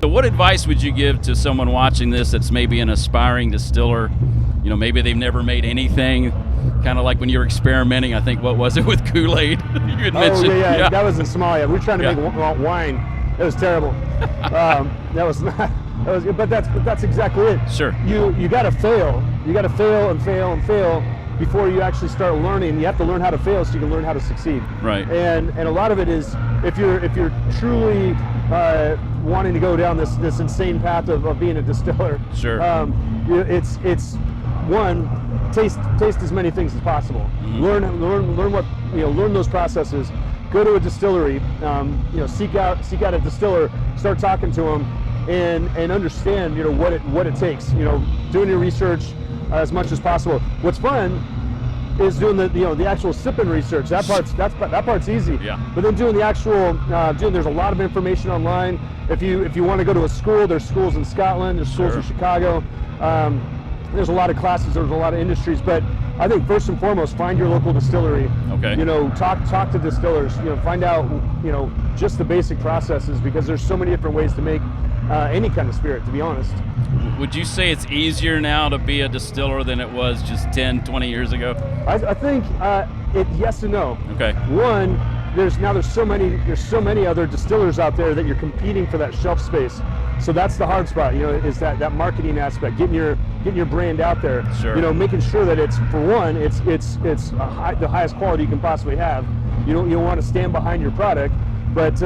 So what advice would you give to someone watching this that's maybe an aspiring distiller? You know, maybe they've never made anything, kind of like when you were experimenting, I think, what was it, with Kool-Aid? You had mentioned. Yeah, that was in Somalia. We were trying to make wine. It was terrible. But that's exactly it. Sure. You got to fail. You got to fail and fail and fail before you actually start learning. You have to learn how to fail so you can learn how to succeed. Right. And a lot of it is, if you're truly wanting to go down this insane path of being a distiller. Sure. It's one, taste as many things as possible. Mm-hmm. Learn those processes. Go to a distillery. Seek out a distiller. Start talking to them, and understand what it takes. Doing your research as much as possible. What's fun is doing the actual sipping research. That part's easy. Yeah. But then doing the actual there's a lot of information online. If you want to go to a school, there's schools in Scotland, there's schools in Chicago. There's a lot of classes, there's a lot of industries, but I think first and foremost, find your local distillery. Okay. Talk to distillers. Find out just the basic processes, because there's so many different ways to make any kind of spirit, to be honest. Would you say it's easier now to be a distiller than it was just 10, 20 years ago? I think yes and no. Okay. One, there's so many other distillers out there that you're competing for that shelf space. So that's the hard spot, is that marketing aspect, getting your brand out there. Sure. Making sure that it's the highest quality you can possibly have. You don't want to stand behind your product, but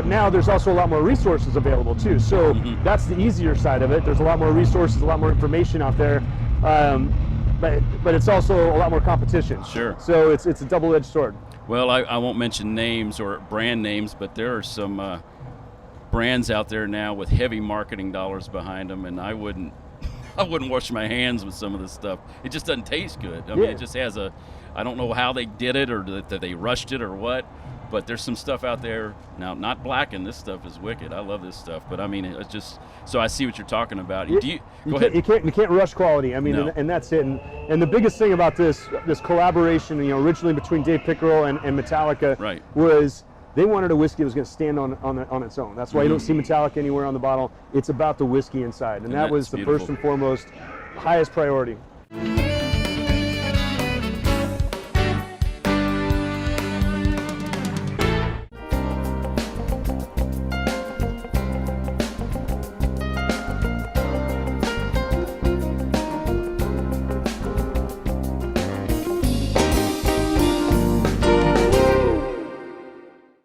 now there's also a lot more resources available too. So that's the easier side of it. There's a lot more resources, a lot more information out there, but it's also a lot more competition. Sure. So it's a double-edged sword. Well, I won't mention names or brand names, but there are some brands out there now with heavy marketing dollars behind them, and I wouldn't wash my hands with some of this stuff. It just doesn't taste good. I mean, it just has I don't know how they did it, or that they rushed it or what, but there's some stuff out there now, not blackened. This stuff is wicked. I love this stuff, but I mean, it's just, so I see what you're talking about. Go ahead. You can't rush quality. I mean, No. and that's it. And the biggest thing about this collaboration, originally between Dave Pickerell and Metallica, was they wanted a whiskey that was going to stand on its own. That's why you don't see Metallica anywhere on the bottle. It's about the whiskey inside, and that was the beautiful. first and foremost highest priority.